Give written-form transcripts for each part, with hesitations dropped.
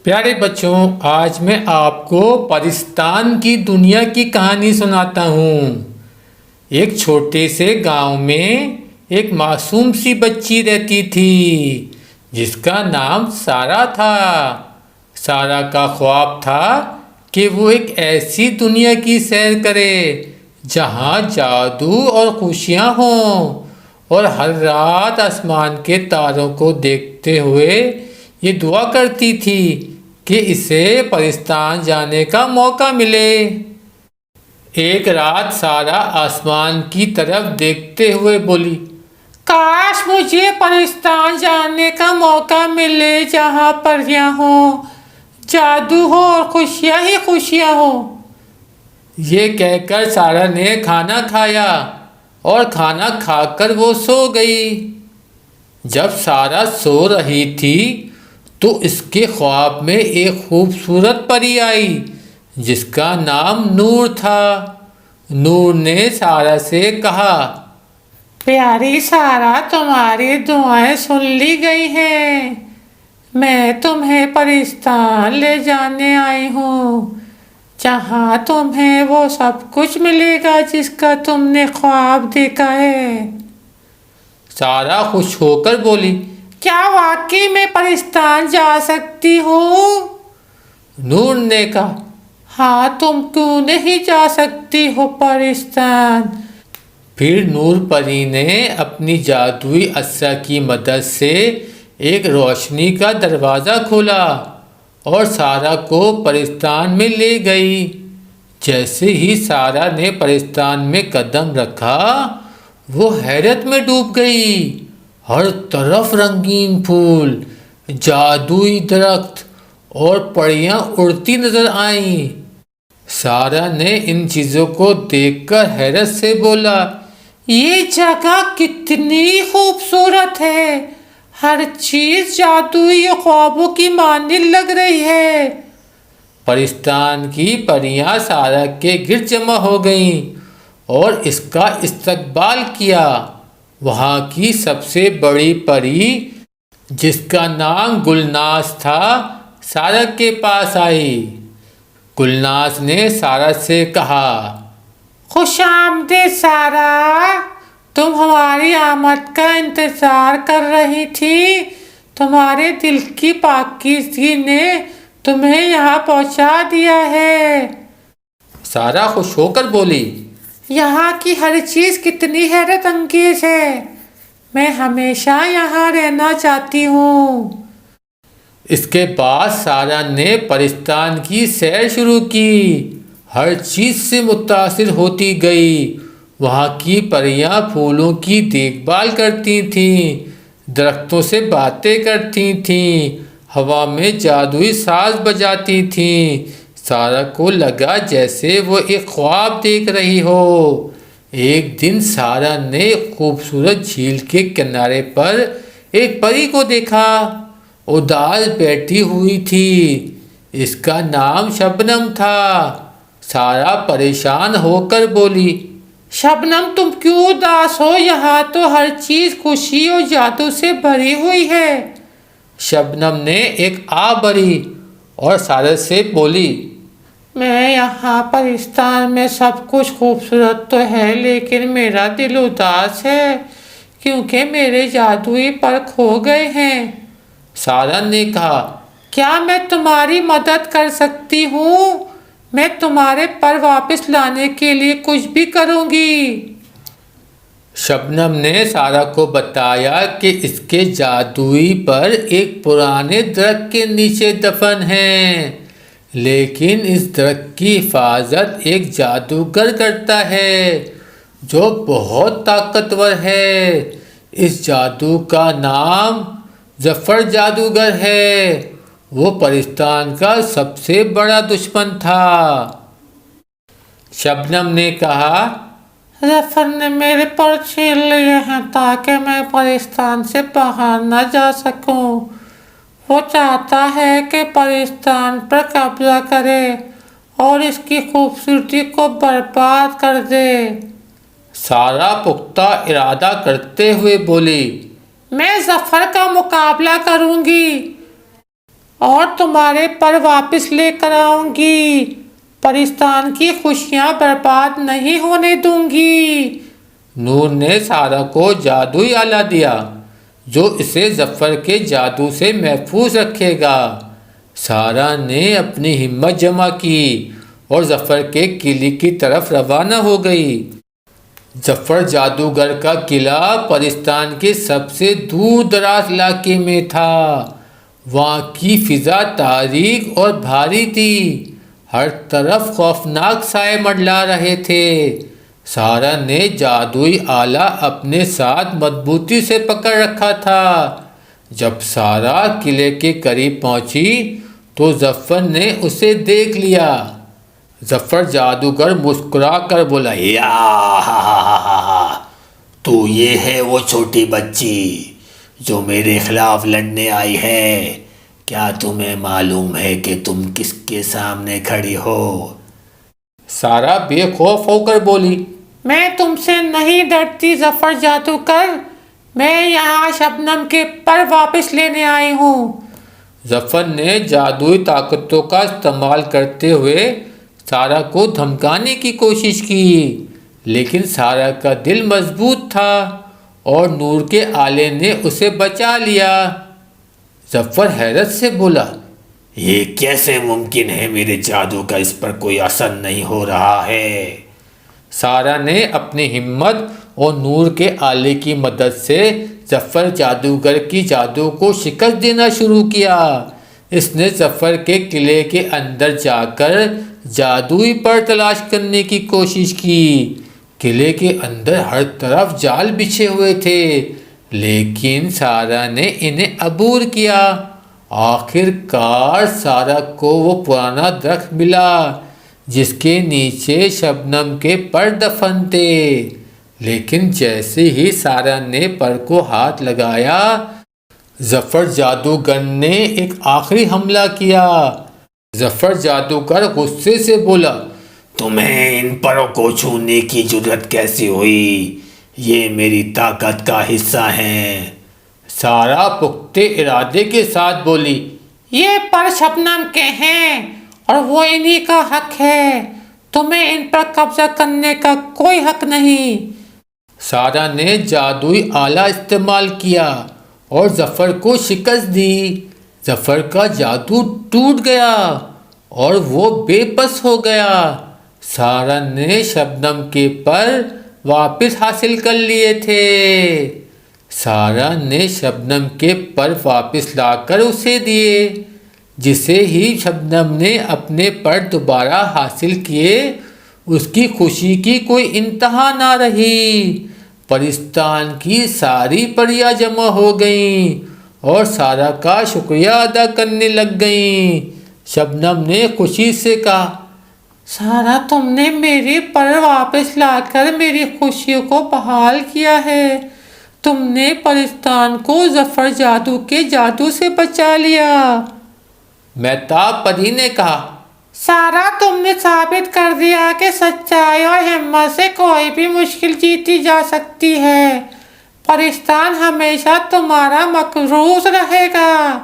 پیارے بچوں، آج میں آپ کو پرستان کی دنیا کی کہانی سناتا ہوں۔ ایک چھوٹے سے گاؤں میں ایک معصوم سی بچی رہتی تھی جس کا نام سارا تھا۔ سارا کا خواب تھا کہ وہ ایک ایسی دنیا کی سیر کرے جہاں جادو اور خوشیاں ہوں، اور ہر رات آسمان کے تاروں کو دیکھتے ہوئے یہ دعا کرتی تھی کہ اسے پرستان جانے کا موقع ملے۔ ایک رات سارا آسمان کی طرف دیکھتے ہوئے بولی، کاش مجھے پرستان جانے کا موقع ملے جہاں پریاں ہوں، جادو ہو اور خوشیاں ہی خوشیاں ہوں۔ یہ کہہ کر سارا نے کھانا کھایا اور کھانا کھا کر وہ سو گئی۔ جب سارا سو رہی تھی تو اس کے خواب میں ایک خوبصورت پری آئی جس کا نام نور تھا۔ نور نے سارا سے کہا، پیاری سارا، تمہاری دعائیں سن لی گئی ہیں، میں تمہیں پرستان لے جانے آئی ہوں جہاں تمہیں وہ سب کچھ ملے گا جس کا تم نے خواب دیکھا ہے۔ سارا خوش ہو کر بولی، کیا واقعی میں پرستان جا سکتی ہوں؟ نور نے کہا، ہاں، تم کیوں نہیں جا سکتی ہو پرستان؟ پھر نور پری نے اپنی جادوئی عصا کی مدد سے ایک روشنی کا دروازہ کھولا اور سارا کو پرستان میں لے گئی۔ جیسے ہی سارا نے پرستان میں قدم رکھا وہ حیرت میں ڈوب گئی۔ ہر طرف رنگین پھول، جادوئی درخت اور پریاں اڑتی نظر آئیں۔ سارا نے ان چیزوں کو دیکھ کر حیرت سے بولا، یہ جگہ کتنی خوبصورت ہے، ہر چیز جادوئی خوابوں کی مانند لگ رہی ہے۔ پرستان کی پریاں سارا کے گرد جمع ہو گئیں اور اس کا استقبال کیا۔ وہاں کی سب سے بڑی پری جس کا نام گلناز تھا سارا کے پاس آئی۔ گلناز نے سارا سے کہا، خوش آمدید سارا، تم ہماری آمد کا انتظار کر رہی تھی، تمہارے دل کی پاکیزگی نے تمہیں یہاں پہنچا دیا ہے۔ سارا خوش ہو کر بولی، یہاں کی ہر چیز کتنی حیرت انگیز ہے، میں ہمیشہ یہاں رہنا چاہتی ہوں۔ اس کے بعد سارا نے پرستان کی سیر شروع کی۔ ہر چیز سے متاثر ہوتی گئی۔ وہاں کی پریاں پھولوں کی دیکھ بھال کرتی تھیں، درختوں سے باتیں کرتی تھیں، ہوا میں جادوئی ساز بجاتی تھیں۔ سارا کو لگا جیسے وہ ایک خواب دیکھ رہی ہو۔ ایک دن سارا نے خوبصورت جھیل کے کنارے پر ایک پری کو دیکھا، اداس بیٹھی ہوئی تھی۔ اس کا نام شبنم تھا۔ سارا پریشان ہو کر بولی، شبنم، تم کیوں اداس ہو؟ یہاں تو ہر چیز خوشی اور جادو سے بھری ہوئی ہے۔ شبنم نے ایک آہ بھری اور سارا سے بولی، میں یہاں پرستان میں سب کچھ خوبصورت تو ہے، لیکن میرا دل اداس ہے کیونکہ میرے جادوئی پر کھو گئے ہیں۔ سارا نے کہا، کیا میں تمہاری مدد کر سکتی ہوں؟ میں تمہارے پر واپس لانے کے لیے کچھ بھی کروں گی۔ شبنم نے سارا کو بتایا کہ اس کے جادوئی پر ایک پرانے درخت کے نیچے دفن ہے، لیکن اس درخت کی حفاظت ایک جادوگر کرتا ہے جو بہت طاقتور ہے۔ اس جادو کا نام ظفر جادوگر ہے۔ وہ پرستان کا سب سے بڑا دشمن تھا۔ شبنم نے کہا، ظفر نے میرے پر چھین لیے ہیں تاکہ میں پرستان سے باہر نہ جا سکوں۔ وہ چاہتا ہے کہ پرستان پر قبضہ کرے اور اس کی خوبصورتی کو برباد کر دے۔ سارا پختہ ارادہ کرتے ہوئے بولی، میں ظفر کا مقابلہ کروں گی اور تمہارے پر واپس لے کر آؤں گی، پرستان کی خوشیاں برباد نہیں ہونے دوں گی۔ نور نے سارہ کو جادوئی آلہ دیا جو اسے ظفر کے جادو سے محفوظ رکھے گا۔ سارہ نے اپنی ہمت جمع کی اور ظفر کے قلعے کی طرف روانہ ہو گئی۔ ظفر جادوگر کا قلعہ پرستان کے سب سے دور دراز علاقے میں تھا۔ وہاں کی فضا تاریک اور بھاری تھی، ہر طرف خوفناک سائے منڈلا رہے تھے۔ سارہ نے جادوئی آلہ اپنے ساتھ مضبوطی سے پکڑ رکھا تھا۔ جب سارہ قلعے کے قریب پہنچی تو ظفر نے اسے دیکھ لیا۔ ظفر جادوگر مسکرا کر بولا، یا تو یہ ہے وہ چھوٹی بچی جو میرے خلاف لڑنے آئی ہے؟ کیا تمہیں معلوم ہے کہ تم کس کے سامنے کھڑی ہو؟ سارہ بے خوف ہو کر بولی، میں تم سے نہیں ڈرتی ظفر جادوگر، میں یہاں شبنم کے پر واپس لینے آئی ہوں۔ ظفر نے جادوئی طاقتوں کا استعمال کرتے ہوئے سارہ کو دھمکانے کی کوشش کی، لیکن سارہ کا دل مضبوط تھا اور نور کے آلے نے اسے بچا لیا۔ ظفر حیرت سے بولا، یہ کیسے ممکن ہے؟ میرے جادو کا اس پر کوئی اثر نہیں ہو رہا ہے۔ سارہ نے اپنی ہمت اور نور کے آلے کی مدد سے ظفر جادوگر کی جادو کو شکست دینا شروع کیا۔ اس نے ظفر کے قلعے کے اندر جا کر جادوئی پر تلاش کرنے کی کوشش کی۔ قلعے کے اندر ہر طرف جال بچھے ہوئے تھے، لیکن سارہ نے انہیں عبور کیا۔ آخر کار سارہ کو وہ پرانا درخت ملا جس کے نیچے شبنم کے پر دفن تھے، لیکن جیسے ہی سارہ نے پر کو ہاتھ لگایا، ظفر جادوگر نے ایک آخری حملہ کیا۔ ظفر جادوگر غصے سے بولا، تمہیں ان پروں کو چھونے کی جرت کیسی ہوئی؟ یہ میری طاقت کا حصہ ہیں۔ سارہ پختہ ارادے کے ساتھ بولی، یہ پر شبنم کے ہیں اور وہ انہی کا حق ہے، تمہیں ان پر قبضہ کرنے کا کوئی حق نہیں۔ سارہ نے جادوئی آلہ استعمال کیا اور ظفر کو شکست دی۔ ظفر کا جادو ٹوٹ گیا اور وہ بے بس ہو گیا۔ سارہ نے شبنم کے پر واپس حاصل کر لیے تھے۔ سارہ نے شبنم کے پر واپس لا کر اسے دیے۔ جسے ہی شبنم نے اپنے پر دوبارہ حاصل کیے، اس کی خوشی کی کوئی انتہا نہ رہی۔ پرستان کی ساری پریاں جمع ہو گئیں اور سارہ کا شکریہ ادا کرنے لگ گئیں۔ شبنم نے خوشی سے کہا، سارہ تم نے میرے پر واپس لا کر میری خوشی کو بحال کیا ہے، تم نے پرستان کو ظفر جادو کے جادو سے بچا لیا۔ مہتاب پری نے کہا، سارہ تم نے ثابت کر دیا کہ سچائی اور ہمت سے کوئی بھی مشکل جیتی جا سکتی ہے، پرستان ہمیشہ تمہارا مقروض رہے گا۔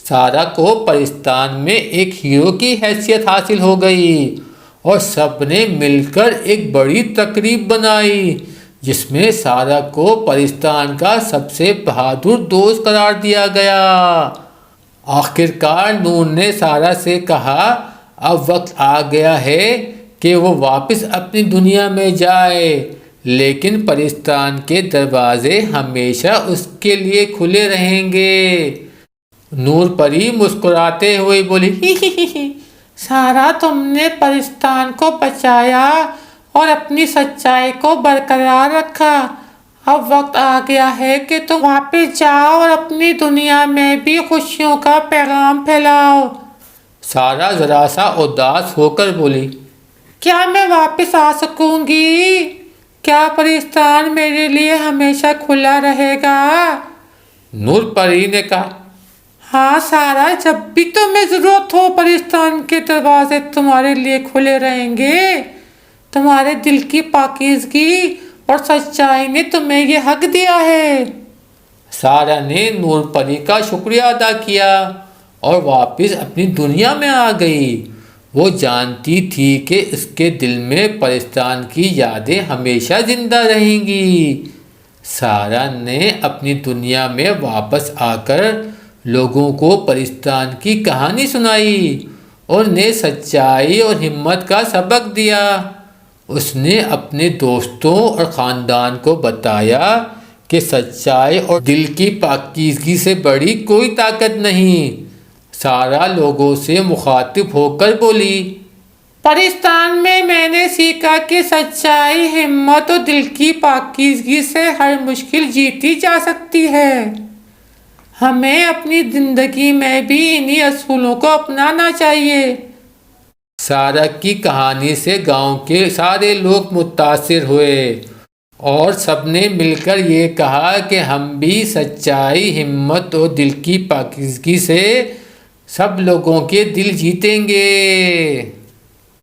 سارہ کو پرستان میں ایک ہیرو کی حیثیت حاصل ہو گئی اور سب نے مل کر ایک بڑی تقریب بنائی جس میں سارہ کو پرستان کا سب سے بہادر دوست قرار دیا گیا۔ آخر کار نور نے سارہ سے کہا، اب وقت آ گیا ہے کہ وہ واپس اپنی دنیا میں جائے، لیکن پرستان کے دروازے ہمیشہ اس کے لیے کھلے رہیں گے۔ نور پری مسکراتے ہوئے بولی، سارہ تم نے پرستان کو بچایا اور اپنی سچائی کو برقرار رکھا، اب وقت آ گیا ہے کہ تم واپس جاؤ اور اپنی دنیا میں بھی خوشیوں کا پیغام پھیلاؤ۔ سارہ ذرا سا اداس ہو کر بولی، کیا میں واپس آ سکوں گی؟ کیا پرستان میرے لیے ہمیشہ کھلا رہے گا؟ نور پری نے کہا، ہاں سارہ، جب بھی تمہیں ضرورت ہو پرستان کے دروازے تمہارے لیے کھلے رہیں گے، تمہارے دل کی پاکیزگی اور سچائی نے تمہیں یہ حق دیا ہے۔ سارہ نے نور پری کا شکریہ ادا کیا اور واپس اپنی دنیا میں آ گئی۔ وہ جانتی تھی کہ اس کے دل میں پرستان کی یادیں ہمیشہ زندہ رہیں گی۔ سارہ نے اپنی دنیا میں واپس آ کر لوگوں کو پرستان کی کہانی سنائی اور انہیں سچائی اور ہمت کا سبق دیا۔ اس نے اپنے دوستوں اور خاندان کو بتایا کہ سچائی اور دل کی پاکیزگی سے بڑی کوئی طاقت نہیں۔ سارہ لوگوں سے مخاطب ہو کر بولی، پرستان میں نے سیکھا کہ سچائی، ہمت اور دل کی پاکیزگی سے ہر مشکل جیتی جا سکتی ہے۔ ہمیں اپنی زندگی میں بھی انہی اصولوں کو اپنانا چاہیے۔ سارہ کی کہانی سے گاؤں کے سارے لوگ متاثر ہوئے اور سب نے مل کر یہ کہا کہ ہم بھی سچائی، ہمت اور دل کی پاکیزگی سے سب لوگوں کے دل جیتیں گے۔